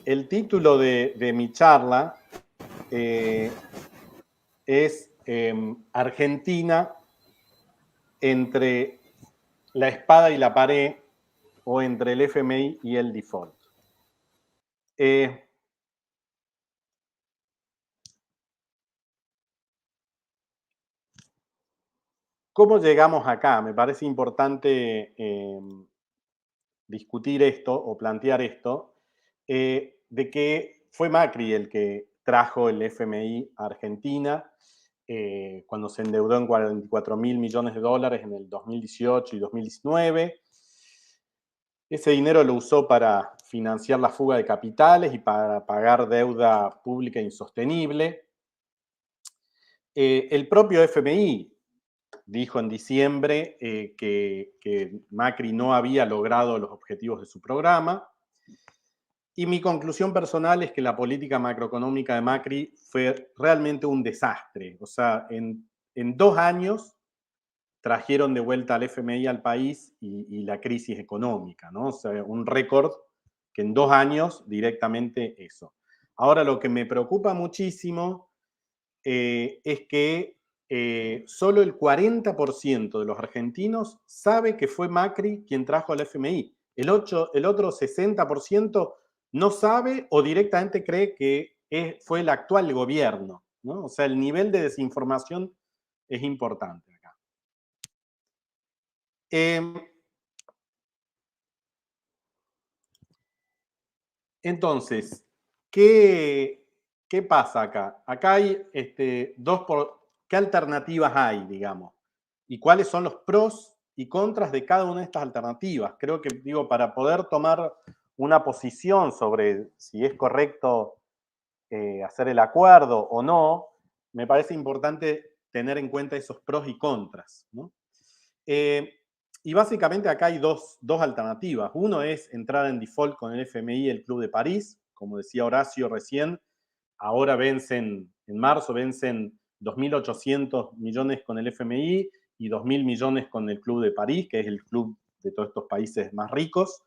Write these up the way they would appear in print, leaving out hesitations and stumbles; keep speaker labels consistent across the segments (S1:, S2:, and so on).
S1: El título de mi charla es Argentina entre la espada y la pared o entre el FMI y el default. ¿Cómo llegamos acá? Me parece importante discutir esto o plantear esto, de que fue Macri el que trajo el FMI a Argentina cuando se endeudó en 44.000 millones de dólares en el 2018 y 2019. Ese dinero lo usó para financiar la fuga de capitales y para pagar deuda pública insostenible. El propio FMI dijo en diciembre que Macri no había logrado los objetivos de su programa. Y mi conclusión personal es que la política macroeconómica de Macri fue realmente un desastre. O sea, en 2 años trajeron de vuelta al FMI al país y la crisis económica, ¿no? O sea, un récord que en 2 años directamente eso. Ahora, lo que me preocupa muchísimo es que solo el 40% de los argentinos sabe que fue Macri quien trajo al FMI. El otro 60% no sabe o directamente cree que fue el actual gobierno, ¿no? O sea, el nivel de desinformación es importante acá. Entonces, ¿qué pasa acá? Acá hay ¿qué alternativas hay, digamos? ¿Y cuáles son los pros y contras de cada una de estas alternativas? Creo que, digo, para poder tomar una posición sobre si es correcto hacer el acuerdo o no, me parece importante tener en cuenta esos pros y contras, ¿no? Y básicamente acá hay dos alternativas. Uno es entrar en default con el FMI y el Club de París. Como decía Horacio recién, ahora en marzo vencen 2.800 millones con el FMI y 2.000 millones con el Club de París, que es el club de todos estos países más ricos.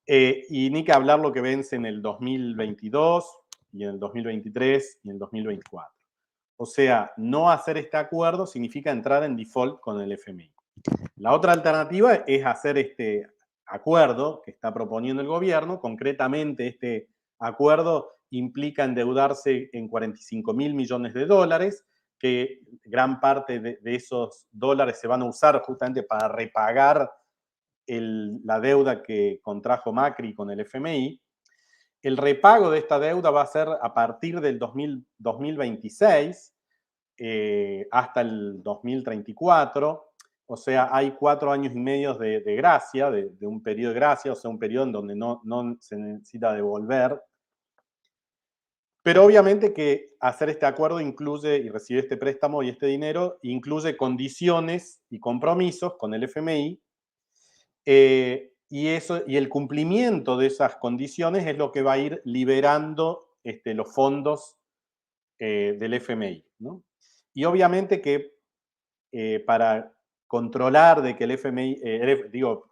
S1: Y ni que hablar lo que vence en el 2022 y en el 2023 y en el 2024. O sea, no hacer este acuerdo significa entrar en default con el FMI. La otra alternativa es hacer este acuerdo que está proponiendo el gobierno. Concretamente, este acuerdo implica endeudarse en 45.000 millones de dólares, que gran parte de esos dólares se van a usar justamente para repagar la deuda que contrajo Macri con el FMI. El repago de esta deuda va a ser a partir del 2026 hasta el 2034. O sea, hay 4 años y medio de gracia, de un periodo de gracia, o sea, un periodo en donde no se necesita devolver. Pero obviamente que hacer este acuerdo incluye, y recibir este préstamo y este dinero, incluye condiciones y compromisos con el FMI, y el cumplimiento de esas condiciones es lo que va a ir liberando los fondos del FMI, ¿no? Y obviamente que para controlar de que el FMI,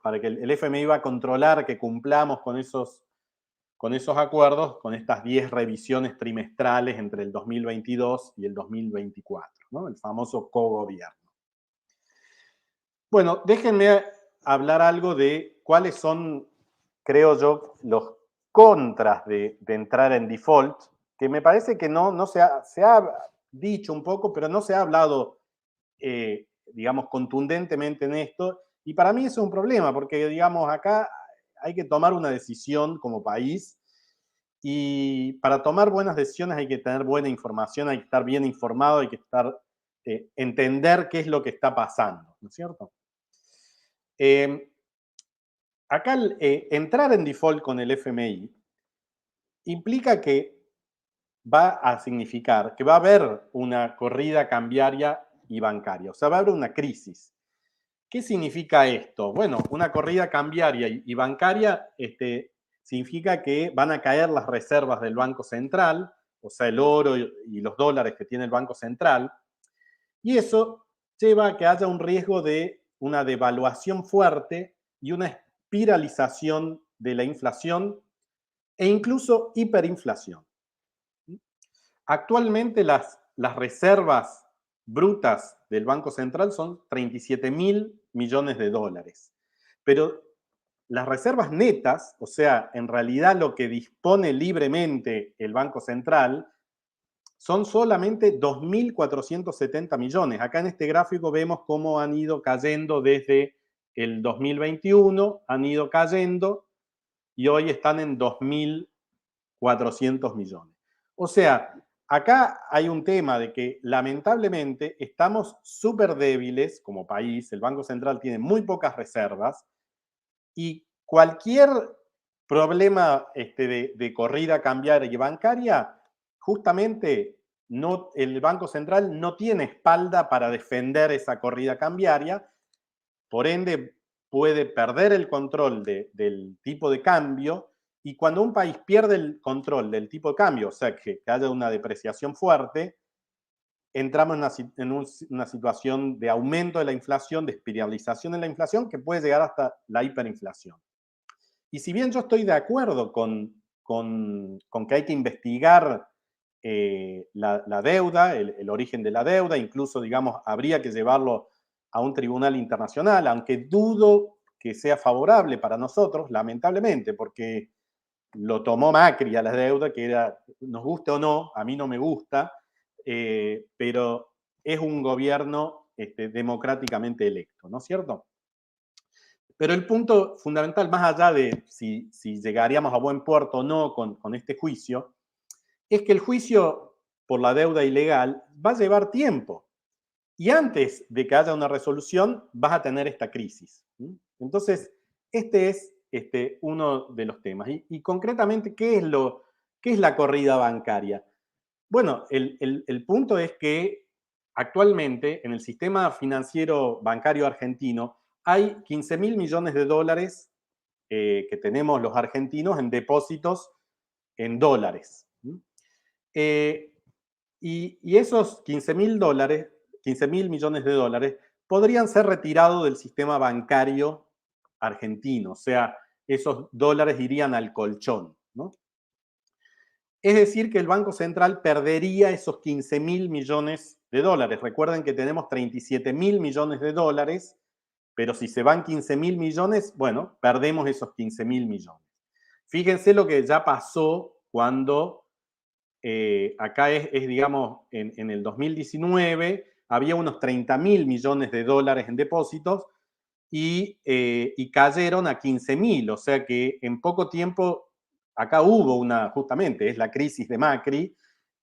S1: para que el FMI va a controlar que cumplamos con esos acuerdos, con estas 10 revisiones trimestrales entre el 2022 y el 2024, ¿no? El famoso cogobierno. Bueno, déjenme hablar algo de cuáles son, creo yo, los contras de entrar en default, que me parece que no se ha dicho un poco, pero no se ha hablado, digamos, contundentemente en esto. Y para mí eso es un problema, porque, digamos, acá hay que tomar una decisión como país. Y para tomar buenas decisiones hay que tener buena información, hay que estar bien informado, hay que entender qué es lo que está pasando, ¿no es cierto? Acá entrar en default con el FMI implica que va a significar que va a haber una corrida cambiaria y bancaria, o sea, va a haber una crisis. ¿Qué significa esto? Bueno, una corrida cambiaria y bancaria significa que van a caer las reservas del Banco Central, o sea, el oro y los dólares que tiene el Banco Central, y eso lleva a que haya un riesgo de una devaluación fuerte y una espiralización de la inflación e incluso hiperinflación. Actualmente las reservas brutas del Banco Central son 37.000 millones de dólares. Pero las reservas netas, o sea, en realidad lo que dispone libremente el Banco Central, son solamente 2.470 millones. Acá en este gráfico vemos cómo han ido cayendo desde el 2021, han ido cayendo y hoy están en 2.400 millones. O sea, acá hay un tema de que lamentablemente estamos súper débiles como país, el Banco Central tiene muy pocas reservas y cualquier problema de corrida cambiaria y bancaria, justamente no, el Banco Central no tiene espalda para defender esa corrida cambiaria, por ende puede perder el control del tipo de cambio y cuando un país pierde el control del tipo de cambio, o sea, que haya una depreciación fuerte, entramos en una situación de aumento de la inflación, de espiralización de la inflación, que puede llegar hasta la hiperinflación. Y si bien yo estoy de acuerdo con que hay que investigar la deuda, el origen de la deuda, incluso, digamos, habría que llevarlo a un tribunal internacional, aunque dudo que sea favorable para nosotros, lamentablemente, porque lo tomó Macri a la deuda, que era, nos guste o no, a mí no me gusta, pero es un gobierno democráticamente electo, ¿no es cierto? Pero el punto fundamental, más allá de si llegaríamos a buen puerto o no con este juicio, es que el juicio por la deuda ilegal va a llevar tiempo. Y antes de que haya una resolución, vas a tener esta crisis. Entonces, este es uno de los temas. Y concretamente, ¿qué es la corrida bancaria? Bueno, el punto es que actualmente en el sistema financiero bancario argentino hay 15.000 millones de dólares que tenemos los argentinos en depósitos en dólares. Eh, y esos 15.000 millones de dólares, podrían ser retirados del sistema bancario argentino. O sea, esos dólares irían al colchón, ¿no? Es decir, que el Banco Central perdería esos 15.000 millones de dólares. Recuerden que tenemos 37.000 millones de dólares, pero si se van 15.000 millones, bueno, perdemos esos 15.000 millones. Fíjense lo que ya pasó cuando acá digamos, en el 2019 había unos 30.000 millones de dólares en depósitos y cayeron a 15.000, o sea que en poco tiempo acá hubo justamente, es la crisis de Macri,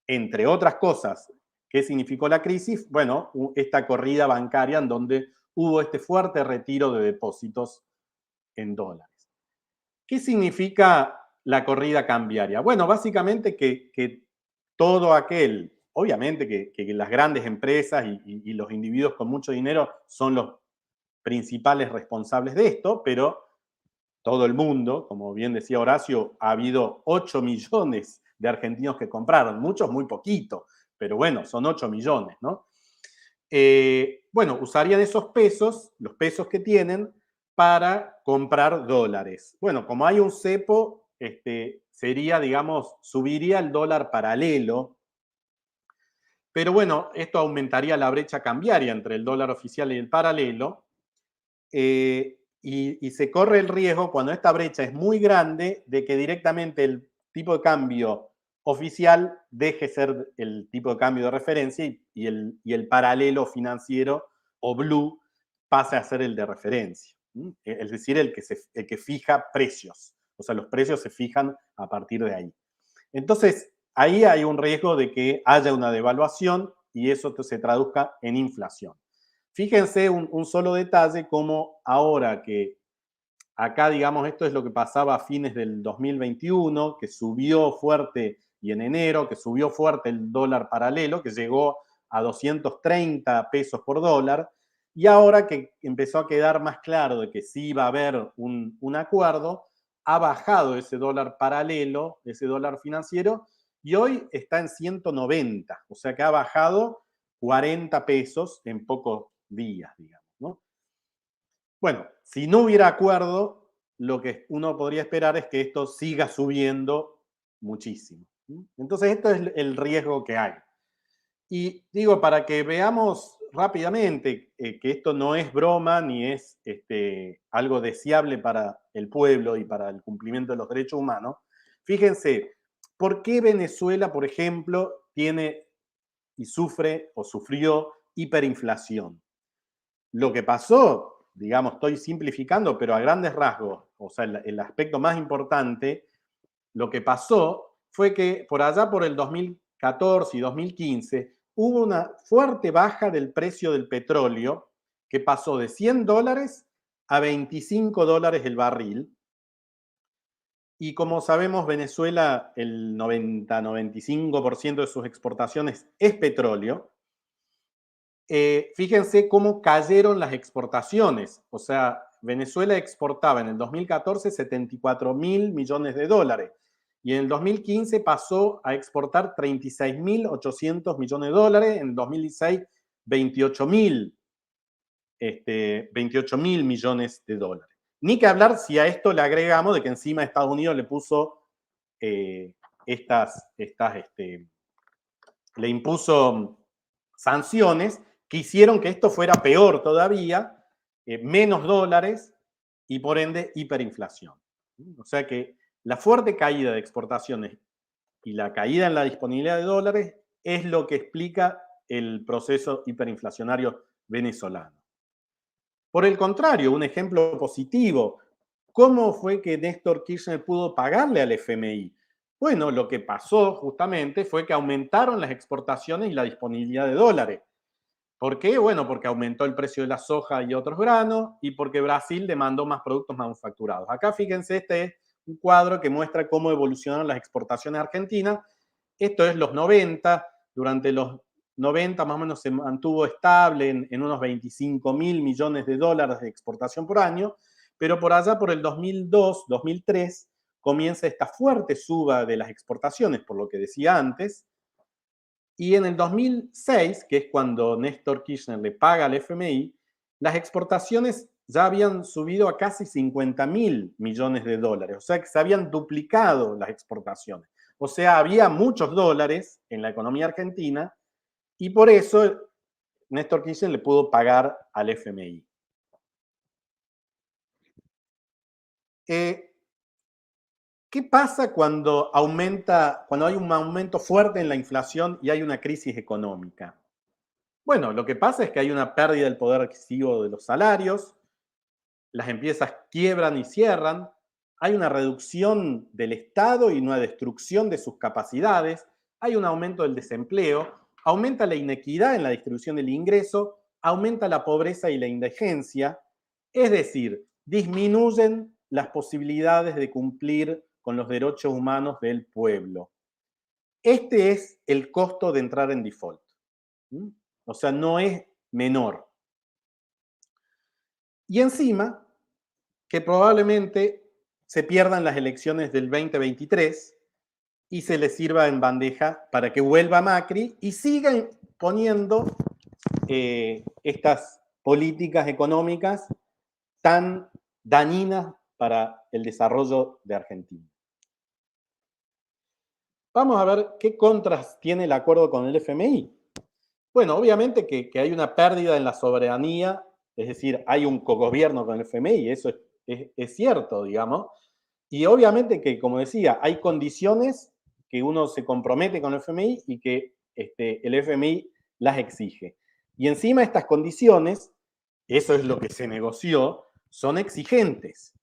S1: entre otras cosas. ¿Qué significó la crisis? Bueno, esta corrida bancaria en donde hubo este fuerte retiro de depósitos en dólares. ¿Qué significa la corrida cambiaria? Bueno, básicamente que todo aquel, obviamente que las grandes empresas y los individuos con mucho dinero son los principales responsables de esto, pero todo el mundo, como bien decía Horacio, ha habido 8 millones de argentinos que compraron, muchos muy poquito, pero bueno, son 8 millones, ¿no? Bueno, usarían esos pesos, los pesos que tienen, para comprar dólares. Bueno, como hay un cepo, sería, digamos, subiría el dólar paralelo, pero bueno, esto aumentaría la brecha cambiaria entre el dólar oficial y el paralelo, y se corre el riesgo, cuando esta brecha es muy grande, de que directamente el tipo de cambio oficial deje ser el tipo de cambio de referencia y el paralelo financiero o blue pase a ser el de referencia. Es decir, el que fija precios. O sea, los precios se fijan a partir de ahí. Entonces, ahí hay un riesgo de que haya una devaluación y eso se traduzca en inflación. Fíjense un solo detalle, como ahora que acá, digamos, esto es lo que pasaba a fines del 2021, que subió fuerte, y en enero, que subió fuerte el dólar paralelo, que llegó a 230 pesos por dólar, y ahora que empezó a quedar más claro de que sí iba a haber un acuerdo, ha bajado ese dólar paralelo, ese dólar financiero, y hoy está en 190, o sea que ha bajado 40 pesos en pocos días, digamos, ¿no? Bueno, si no hubiera acuerdo, lo que uno podría esperar es que esto siga subiendo muchísimo. Entonces, esto es el riesgo que hay. Y digo, para que veamos rápidamente que esto no es broma ni es algo deseable para el pueblo y para el cumplimiento de los derechos humanos, fíjense, ¿por qué Venezuela, por ejemplo, tiene y sufre o sufrió hiperinflación? Lo que pasó, digamos, estoy simplificando, pero a grandes rasgos, o sea, el aspecto más importante, lo que pasó fue que por allá por el 2014 y 2015 hubo una fuerte baja del precio del petróleo que pasó de $100 a $25 el barril. Y como sabemos, Venezuela, el 90-95% de sus exportaciones es petróleo. Fíjense cómo cayeron las exportaciones. O sea, Venezuela exportaba en el 2014 74.000 millones de dólares y en el 2015 pasó a exportar 36.800 millones de dólares, en el 2016 28.000 millones de dólares. Ni que hablar si a esto le agregamos de que encima Estados Unidos le puso le impuso sanciones que hicieron que esto fuera peor todavía, menos dólares y por ende hiperinflación. O sea que la fuerte caída de exportaciones y la caída en la disponibilidad de dólares es lo que explica el proceso hiperinflacionario venezolano. Por el contrario, un ejemplo positivo, ¿cómo fue que Néstor Kirchner pudo pagarle al FMI? Bueno, lo que pasó justamente fue que aumentaron las exportaciones y la disponibilidad de dólares. ¿Por qué? Bueno, porque aumentó el precio de la soja y otros granos y porque Brasil demandó más productos manufacturados. Acá fíjense, este es un cuadro que muestra cómo evolucionaron las exportaciones argentinas. Esto es los 90, durante los 90 más o menos se mantuvo estable en unos 25.000 millones de dólares de exportación por año, pero por allá por el 2002, 2003, comienza esta fuerte suba de las exportaciones, por lo que decía antes, y en el 2006, que es cuando Néstor Kirchner le paga al FMI, las exportaciones ya habían subido a casi 50.000 millones de dólares, o sea que se habían duplicado las exportaciones. O sea, había muchos dólares en la economía argentina y por eso Néstor Kirchner le pudo pagar al FMI. ¿Qué pasa cuando hay un aumento fuerte en la inflación y hay una crisis económica? Bueno, lo que pasa es que hay una pérdida del poder adquisitivo de los salarios, las empresas quiebran y cierran, hay una reducción del Estado y una destrucción de sus capacidades, hay un aumento del desempleo, aumenta la inequidad en la distribución del ingreso, aumenta la pobreza y la indigencia, es decir, disminuyen las posibilidades de cumplir con los derechos humanos del pueblo. Este es el costo de entrar en default. O sea, no es menor. Y encima, que probablemente se pierdan las elecciones del 2023 y se les sirva en bandeja para que vuelva Macri y siga poniendo estas políticas económicas tan dañinas para el desarrollo de Argentina. Vamos a ver qué contras tiene el acuerdo con el FMI. Bueno, obviamente que hay una pérdida en la soberanía, es decir, hay un cogobierno con el FMI, eso es cierto, digamos. Y obviamente que, como decía, hay condiciones que uno se compromete con el FMI y que el FMI las exige. Y encima estas condiciones, eso es lo que se negoció, son exigentes.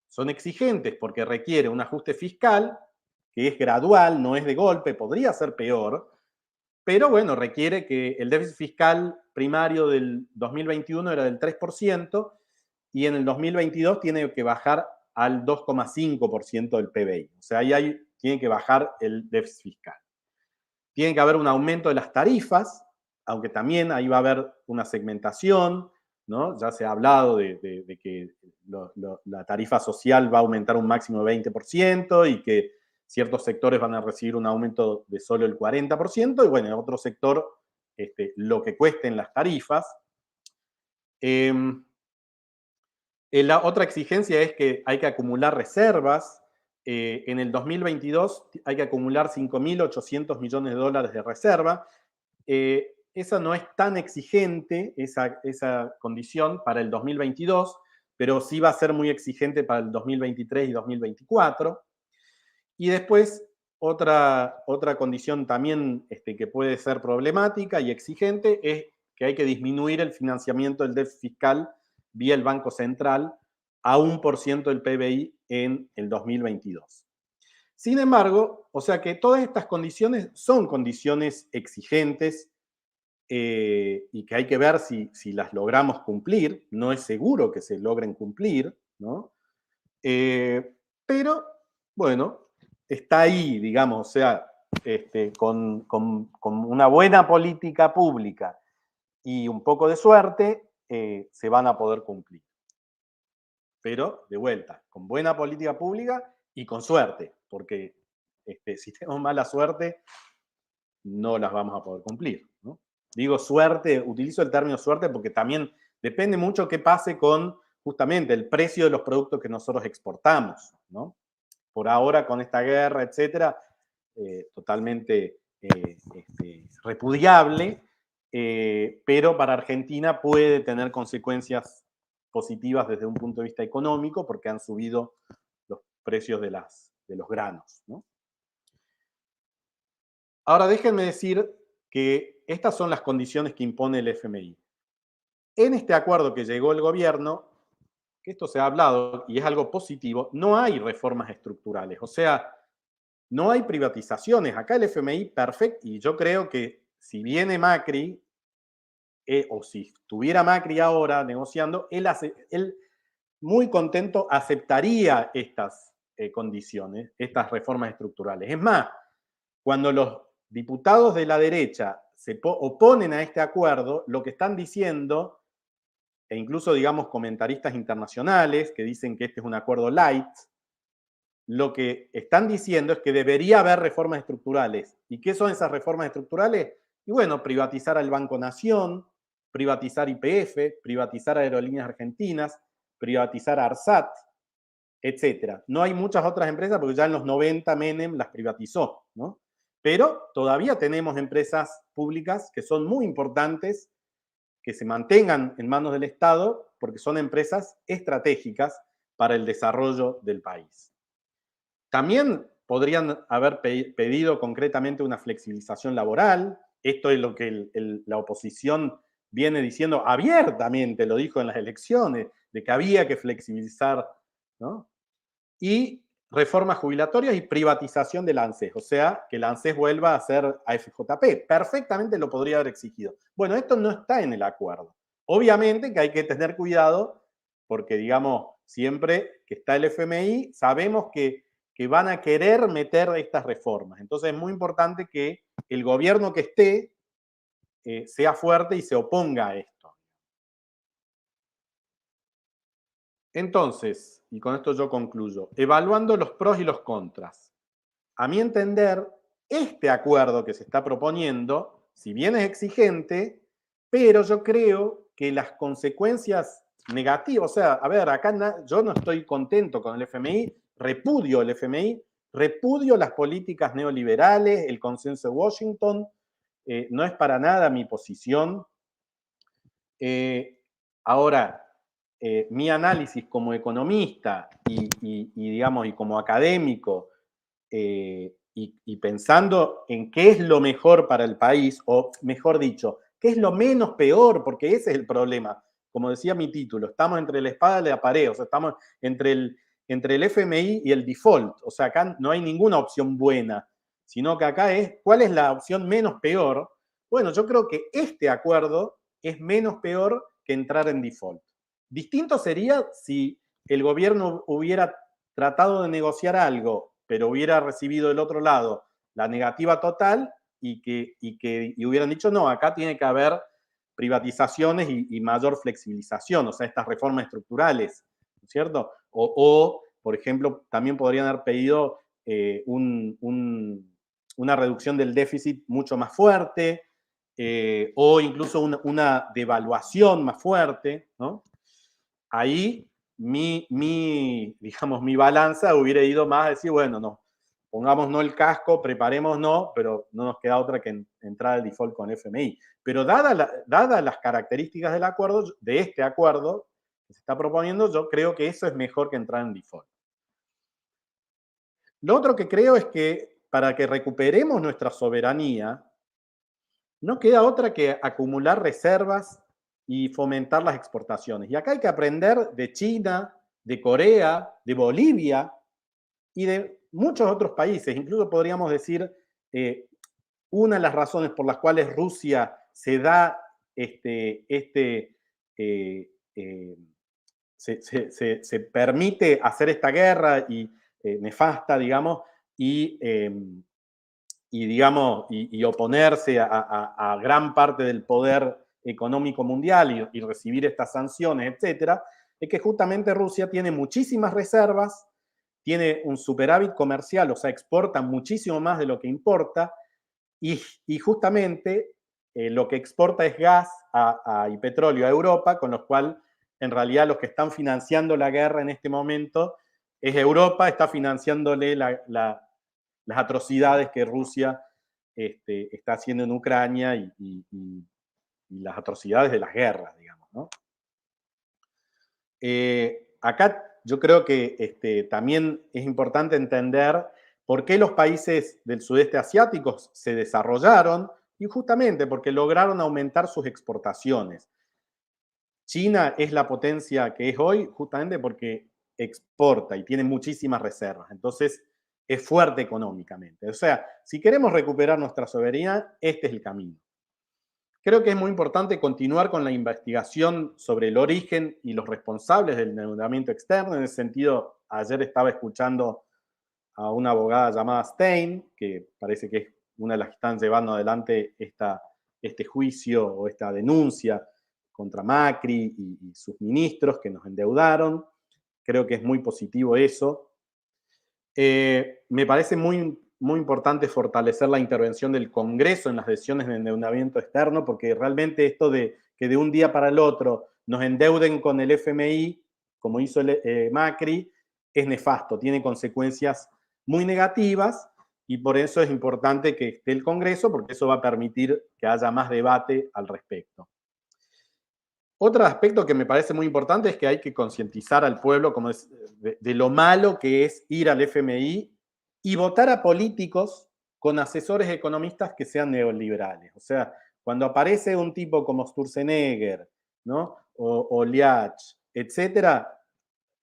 S1: Son exigentes porque requiere un ajuste fiscal que es gradual, no es de golpe, podría ser peor, pero bueno, requiere que el déficit fiscal primario del 2021 era del 3% y en el 2022 tiene que bajar al 2,5% del PBI. O sea, ahí tiene que bajar el déficit fiscal. Tiene que haber un aumento de las tarifas, aunque también ahí va a haber una segmentación, ¿no? Ya se ha hablado de que la tarifa social va a aumentar un máximo de 20% y que ciertos sectores van a recibir un aumento de solo el 40%, y bueno, en otro sector lo que cuesten las tarifas. La otra exigencia es que hay que acumular reservas. En el 2022 hay que acumular 5.800 millones de dólares de reserva. Esa no es tan exigente, esa condición para el 2022, pero sí va a ser muy exigente para el 2023 y 2024. Y después, otra condición también que puede ser problemática y exigente es que hay que disminuir el financiamiento del déficit fiscal vía el Banco Central a 1% del PBI en el 2022. Sin embargo, o sea que todas estas condiciones son condiciones exigentes y que hay que ver si las logramos cumplir. No es seguro que se logren cumplir, ¿no? Pero, bueno, está ahí, digamos, o sea, con una buena política pública y un poco de suerte, se van a poder cumplir. Pero, de vuelta, con buena política pública y con suerte, porque si tenemos mala suerte, no las vamos a poder cumplir, ¿no? Digo suerte, utilizo el término suerte porque también depende mucho qué pase con justamente el precio de los productos que nosotros exportamos, ¿no? Por ahora, con esta guerra, etcétera, totalmente repudiable, pero para Argentina puede tener consecuencias positivas desde un punto de vista económico porque han subido los precios de los granos, ¿no? Ahora déjenme decir que estas son las condiciones que impone el FMI. En este acuerdo que llegó el gobierno, que esto se ha hablado y es algo positivo, no hay reformas estructurales, o sea, no hay privatizaciones. Acá el FMI, perfecto, y yo creo que si viene Macri, o si estuviera Macri ahora negociando, él muy contento aceptaría estas condiciones, estas reformas estructurales. Es más, cuando los diputados de la derecha se oponen a este acuerdo, lo que están diciendo, e incluso, digamos, comentaristas internacionales que dicen que este es un acuerdo light, lo que están diciendo es que debería haber reformas estructurales. ¿Y qué son esas reformas estructurales? Y bueno, privatizar al Banco Nación, privatizar YPF, privatizar Aerolíneas Argentinas, privatizar ARSAT, etcétera. No hay muchas otras empresas porque ya en los 90 Menem las privatizó, ¿no? Pero todavía tenemos empresas públicas que son muy importantes que se mantengan en manos del Estado porque son empresas estratégicas para el desarrollo del país. También podrían haber pedido concretamente una flexibilización laboral. Esto es lo que la oposición viene diciendo abiertamente, lo dijo en las elecciones, de que había que flexibilizar, ¿no? Y reformas jubilatorias y privatización del ANSES, o sea, que el ANSES vuelva a ser AFJP. Perfectamente lo podría haber exigido. Bueno, esto no está en el acuerdo. Obviamente que hay que tener cuidado porque, digamos, siempre que está el FMI, sabemos que van a querer meter estas reformas. Entonces es muy importante que el gobierno que esté sea fuerte y se oponga a esto. Entonces, y con esto yo concluyo, evaluando los pros y los contras. A mi entender, este acuerdo que se está proponiendo, si bien es exigente, pero yo creo que las consecuencias negativas, o sea, a ver, acá yo no estoy contento con el FMI, repudio el FMI, repudio las políticas neoliberales, el consenso de Washington, no es para nada mi posición. Ahora, mi análisis como economista digamos, y como académico, y pensando en qué es lo mejor para el país, o mejor dicho, qué es lo menos peor, porque ese es el problema. Como decía mi título, estamos entre la espada y la pared, o sea, estamos entre el FMI y el default. O sea, acá no hay ninguna opción buena, sino que acá es, ¿cuál es la opción menos peor? Bueno, yo creo que este acuerdo es menos peor que entrar en default. Distinto sería si el gobierno hubiera tratado de negociar algo, pero hubiera recibido del otro lado la negativa total y hubieran dicho, no, acá tiene que haber privatizaciones y mayor flexibilización, o sea, estas reformas estructurales, ¿no es cierto? Por ejemplo, también podrían haber pedido una reducción del déficit mucho más fuerte, o incluso una devaluación más fuerte, ¿no? Ahí digamos, mi balanza hubiera ido más a decir, bueno, no, pongámonos el casco, preparémonos, pero no nos queda otra que entrar al default con FMI. Pero dadas las características del acuerdo, de este acuerdo que se está proponiendo, yo creo que eso es mejor que entrar en default. Lo otro que creo es que para que recuperemos nuestra soberanía, no queda otra que acumular reservas y fomentar las exportaciones. Y acá hay que aprender de China, de Corea, de Bolivia y de muchos otros países. Incluso podríamos decir, una de las razones por las cuales Rusia se da se permite hacer esta guerra y nefasta, digamos, y digamos, y oponerse a gran parte del poder económico mundial y recibir estas sanciones, etcétera, es que justamente Rusia tiene muchísimas reservas, tiene un superávit comercial, o sea, exporta muchísimo más de lo que importa, y justamente lo que exporta es gas y petróleo a Europa, con lo cual en realidad los que están financiando la guerra en este momento es Europa, está financiándole las atrocidades que Rusia está haciendo en Ucrania y las atrocidades de las guerras, digamos, ¿no? Acá yo creo que también es importante entender por qué los países del sudeste asiático se desarrollaron y justamente porque lograron aumentar sus exportaciones. China es la potencia que es hoy justamente porque exporta y tiene muchísimas reservas. Entonces, es fuerte económicamente. O sea, si queremos recuperar nuestra soberanía, este es el camino. Creo que es muy importante continuar con la investigación sobre el origen y los responsables del endeudamiento externo. En ese sentido, ayer estaba escuchando a una abogada llamada Stein, que parece que es una de las que están llevando adelante este juicio o esta denuncia contra Macri y sus ministros que nos endeudaron. Creo que es muy positivo eso. Me parece muy importante fortalecer la intervención del Congreso en las decisiones de endeudamiento externo, porque realmente esto de que de un día para el otro nos endeuden con el FMI, como hizo Macri, es nefasto, tiene consecuencias muy negativas y por eso es importante que esté el Congreso, porque eso va a permitir que haya más debate al respecto. Otro aspecto que me parece muy importante es que hay que concientizar al pueblo como de lo malo que es ir al FMI y votar a políticos con asesores economistas que sean neoliberales. O sea, cuando aparece un tipo como Sturzenegger, ¿no? o Liach, etcétera,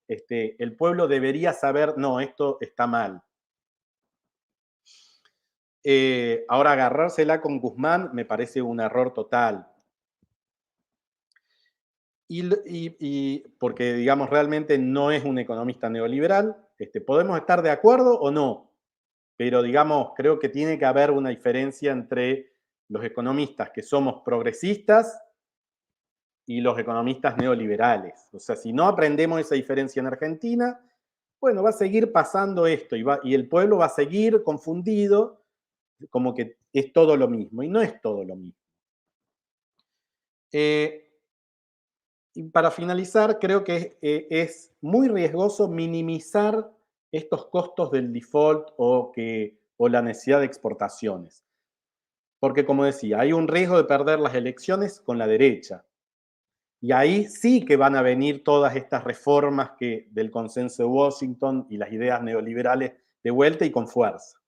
S1: el pueblo debería saber, no, esto está mal. Ahora, agarrársela con Guzmán me parece un error total. Y porque, digamos, realmente no es un economista neoliberal, podemos estar de acuerdo o no, pero, digamos, creo que tiene que haber una diferencia entre los economistas que somos progresistas y los economistas neoliberales. O sea, si no aprendemos esa diferencia en Argentina, bueno, va a seguir pasando esto y el pueblo va a seguir confundido como que es todo lo mismo, y no es todo lo mismo. Y para finalizar, creo que es muy riesgoso minimizar estos costos del default o la necesidad de exportaciones. Porque, como decía, hay un riesgo de perder las elecciones con la derecha. Y ahí sí que van a venir todas estas reformas del consenso de Washington y las ideas neoliberales de vuelta y con fuerza.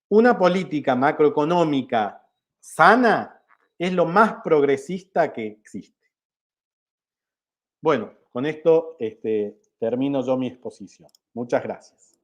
S1: Una política macroeconómica sana es lo más progresista que existe. Bueno, con esto termino yo mi exposición. Muchas gracias.